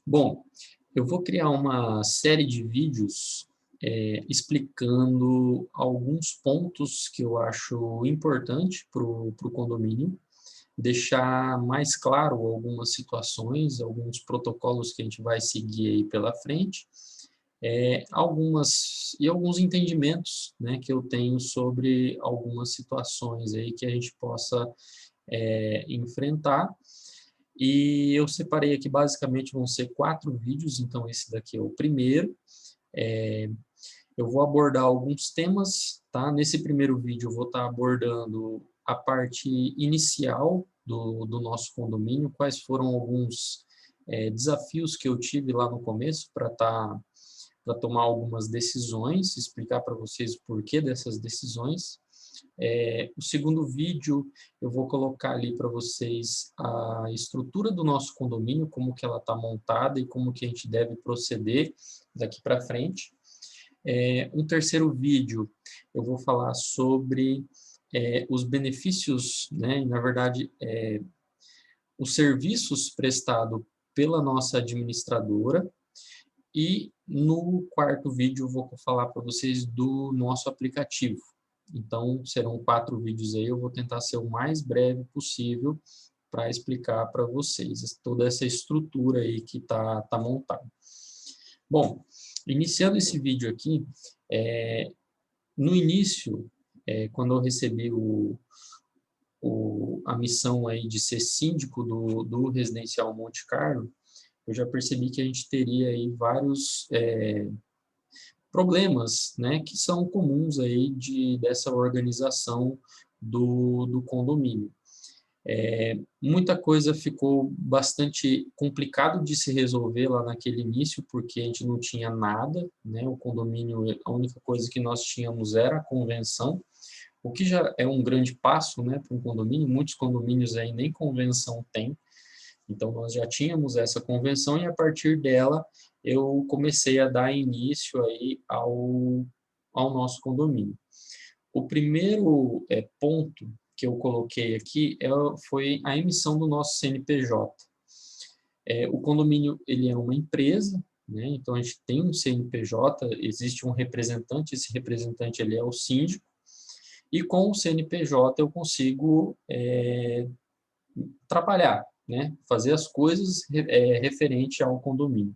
Bom, eu vou criar uma série de vídeos explicando alguns pontos que eu acho importante para o condomínio, deixar mais claro algumas situações, alguns protocolos que a gente vai seguir aí pela frente, alguns entendimentos, né, que eu tenho sobre algumas situações aí que a gente possa enfrentar. E eu separei aqui, basicamente, vão ser 4 vídeos, então esse daqui é o primeiro. Eu vou abordar alguns temas, tá? Nesse primeiro vídeo eu vou estar abordando a parte inicial do nosso condomínio, quais foram alguns desafios que eu tive lá no começo para tomar algumas decisões, explicar para vocês o porquê dessas decisões. O segundo vídeo eu vou colocar ali para vocês a estrutura do nosso condomínio, como que ela está montada e como que a gente deve proceder daqui para frente. Um terceiro vídeo eu vou falar sobre os benefícios, né, e, na verdade, os serviços prestados pela nossa administradora. E no quarto vídeo eu vou falar para vocês do nosso aplicativo. Então, serão 4 vídeos aí, eu vou tentar ser o mais breve possível para explicar para vocês toda essa estrutura aí que tá montada. Bom, iniciando esse vídeo aqui, no início, quando eu recebi a missão aí de ser síndico do Residencial Monte Carlo, eu já percebi que a gente teria aí vários problemas, né, que são comuns aí dessa organização do condomínio. Muita coisa ficou bastante complicado de se resolver lá naquele início, porque a gente não tinha nada, né, o condomínio, a única coisa que nós tínhamos era a convenção, o que já é um grande passo, né, para um condomínio. Muitos condomínios aí nem convenção tem. Então, nós já tínhamos essa convenção e, a partir dela, eu comecei a dar início aí ao nosso condomínio. O primeiro ponto que eu coloquei aqui foi a emissão do nosso CNPJ. O condomínio ele é uma empresa, né? Então, a gente tem um CNPJ, existe um representante, esse representante ele é o síndico, e com o CNPJ eu consigo trabalhar, né? Fazer as coisas referente ao condomínio.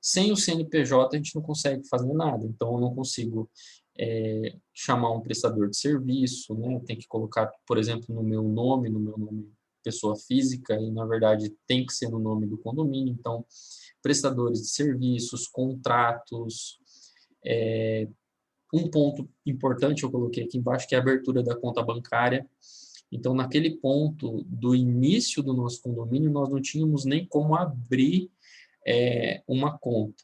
Sem o CNPJ a gente não consegue fazer nada, então eu não consigo chamar um prestador de serviço, né? Tem que colocar, por exemplo, no meu nome pessoa física, e na verdade tem que ser no nome do condomínio. Então, prestadores de serviços, contratos. Um ponto importante eu coloquei aqui embaixo, que é a abertura da conta bancária. Então, naquele ponto do início do nosso condomínio, nós não tínhamos nem como abrir uma conta.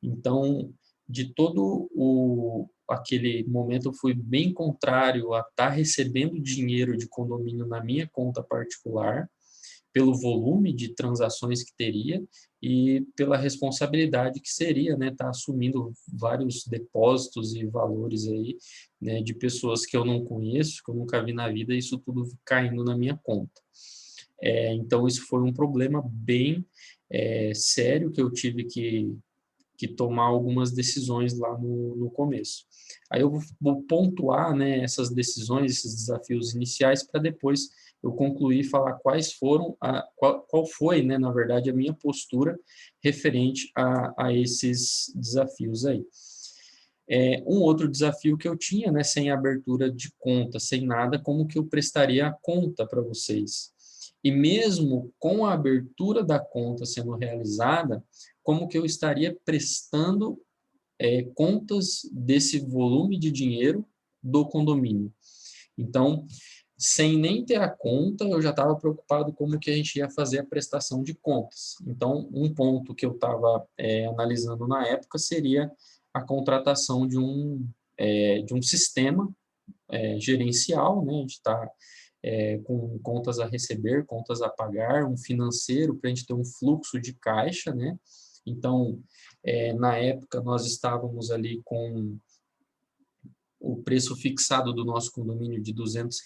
Então, de todo aquele momento, eu fui bem contrário a estar recebendo dinheiro de condomínio na minha conta particular, pelo volume de transações que teria e pela responsabilidade que seria, né, estar assumindo vários depósitos e valores aí, né, de pessoas que eu não conheço, que eu nunca vi na vida, isso tudo caindo na minha conta. Então, isso foi um problema bem sério que eu tive que tomar algumas decisões lá no começo. Aí eu vou pontuar, né, essas decisões, esses desafios iniciais, para depois eu concluir e falar quais foram, qual foi, né, na verdade, a minha postura referente a esses desafios aí. Um outro desafio que eu tinha, né, sem abertura de conta, sem nada, como que eu prestaria a conta para vocês? E mesmo com a abertura da conta sendo realizada, como que eu estaria prestando contas desse volume de dinheiro do condomínio? Então, sem nem ter a conta, eu já estava preocupado como que a gente ia fazer a prestação de contas. Então, um ponto que eu estava analisando na época seria a contratação de um sistema gerencial, né? A gente está com contas a receber, contas a pagar, um financeiro para a gente ter um fluxo de caixa, né? Então, na época, nós estávamos ali com o preço fixado do nosso condomínio de R$ 200,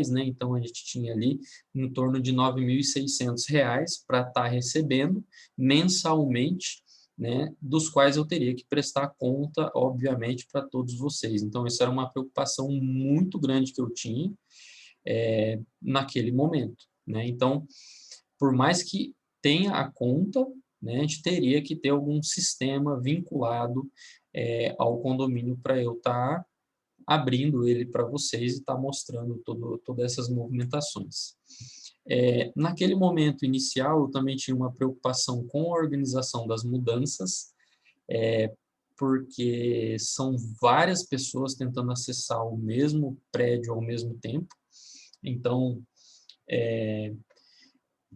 né? Então, a gente tinha ali em torno de R$ 9.600 para estar recebendo mensalmente, né? Dos quais eu teria que prestar conta, obviamente, para todos vocês. Então, isso era uma preocupação muito grande que eu tinha naquele momento, né? Então, por mais que tenha a conta, né, a gente teria que ter algum sistema vinculado ao condomínio para eu estar abrindo ele para vocês e estar mostrando todas essas movimentações. Naquele momento inicial, eu também tinha uma preocupação com a organização das mudanças, porque são várias pessoas tentando acessar o mesmo prédio ao mesmo tempo. Então,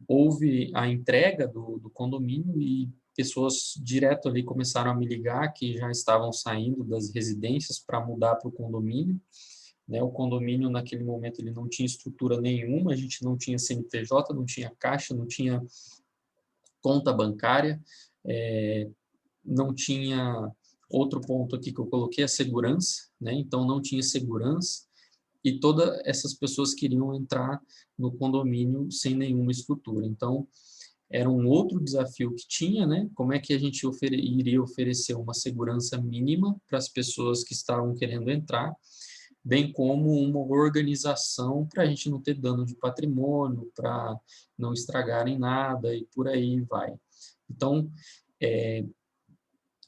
houve a entrega do condomínio e pessoas direto ali começaram a me ligar que já estavam saindo das residências para mudar para o condomínio, né? O condomínio, naquele momento, ele não tinha estrutura nenhuma, a gente não tinha CNPJ, não tinha caixa, não tinha conta bancária, não tinha... Outro ponto aqui que eu coloquei, a segurança, né? Então, não tinha segurança, e todas essas pessoas queriam entrar no condomínio sem nenhuma estrutura. Então, era um outro desafio que tinha, né? Como é que a gente iria oferecer uma segurança mínima para as pessoas que estavam querendo entrar, bem como uma organização para a gente não ter dano de patrimônio, para não estragarem nada e por aí vai. Então,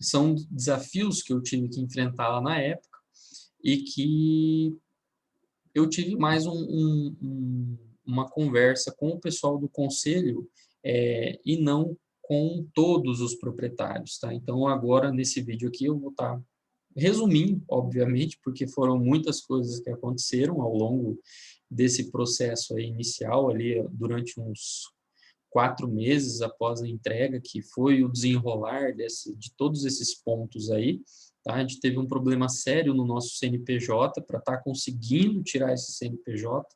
são desafios que eu tive que enfrentar lá na época e que eu tive mais uma conversa com o pessoal do conselho e não com todos os proprietários, tá? Então, agora, nesse vídeo aqui, eu vou estar resumindo, obviamente, porque foram muitas coisas que aconteceram ao longo desse processo aí inicial, ali, durante uns 4 meses após a entrega, que foi o desenrolar de todos esses pontos aí, tá? A gente teve um problema sério no nosso CNPJ para estar conseguindo tirar esse CNPJ,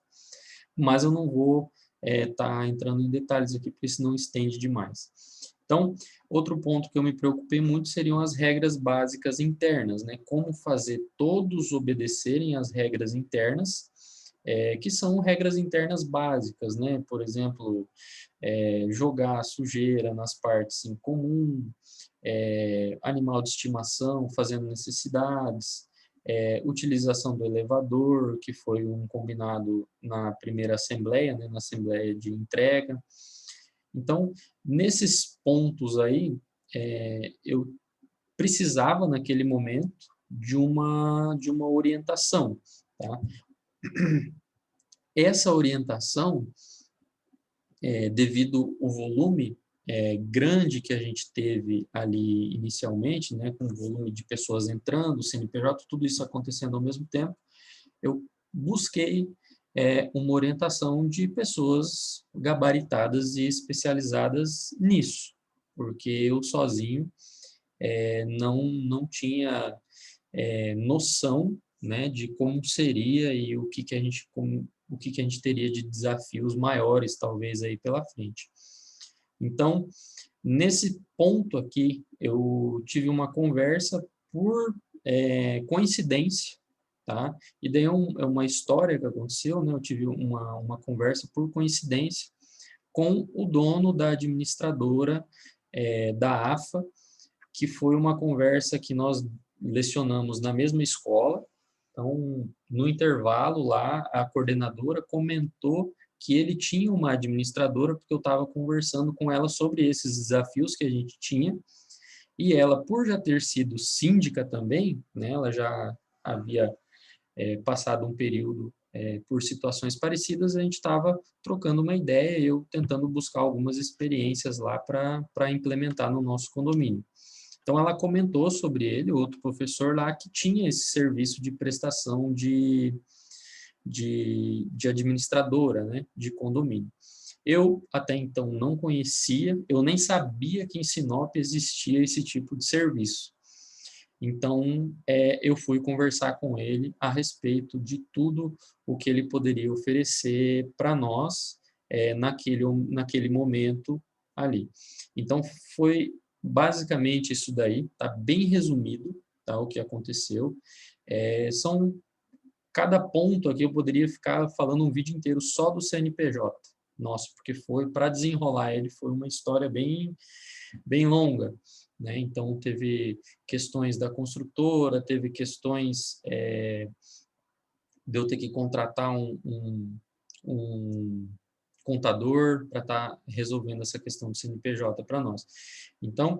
mas eu não vou estar entrando em detalhes aqui, porque senão estende demais. Então, outro ponto que eu me preocupei muito seriam as regras básicas internas, né? Como fazer todos obedecerem às regras internas, que são regras internas básicas, né? Por exemplo, jogar sujeira nas partes em comum, animal de estimação fazendo necessidades, utilização do elevador, que foi um combinado na primeira assembleia, né, na assembleia de entrega. Então, nesses pontos aí, eu precisava, naquele momento, de uma orientação, tá? Essa orientação, devido ao volume grande que a gente teve ali inicialmente, né, com o volume de pessoas entrando, CNPJ, tudo isso acontecendo ao mesmo tempo, eu busquei uma orientação de pessoas gabaritadas e especializadas nisso, porque eu sozinho não tinha noção, né, de como seria e o que a gente teria de desafios maiores, talvez, aí pela frente. Então, nesse ponto aqui, eu tive uma conversa por coincidência, tá? E daí é uma história que aconteceu, né? Eu tive uma conversa por coincidência com o dono da administradora da AFA, que foi uma conversa que nós lecionamos na mesma escola. Então, no intervalo lá, a coordenadora comentou que ele tinha uma administradora, porque eu estava conversando com ela sobre esses desafios que a gente tinha, e ela, por já ter sido síndica também, né, ela já havia passado um período por situações parecidas, a gente estava trocando uma ideia, eu tentando buscar algumas experiências lá para implementar no nosso condomínio. Então, ela comentou sobre ele, outro professor lá, que tinha esse serviço de prestação de administradora, né, de condomínio. Eu, até então, não conhecia, eu nem sabia que em Sinop existia esse tipo de serviço. Então, eu fui conversar com ele a respeito de tudo o que ele poderia oferecer para nós naquele momento ali. Então, foi basicamente isso daí, tá bem resumido, tá, o que aconteceu. São cada ponto aqui eu poderia ficar falando um vídeo inteiro só do CNPJ. Nossa, porque foi, para desenrolar ele, foi uma história bem longa, né? Então, teve questões da construtora, teve questões de eu ter que contratar um contador para estar resolvendo essa questão do CNPJ para nós. Então,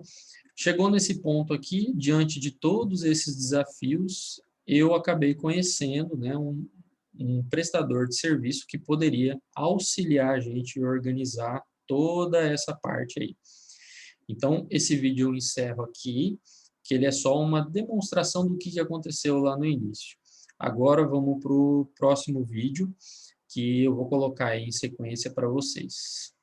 chegou nesse ponto aqui, diante de todos esses desafios, eu acabei conhecendo, né, um prestador de serviço que poderia auxiliar a gente a organizar toda essa parte aí. Então, esse vídeo eu encerro aqui, que ele é só uma demonstração do que aconteceu lá no início. Agora vamos para o próximo vídeo, que eu vou colocar aí em sequência para vocês.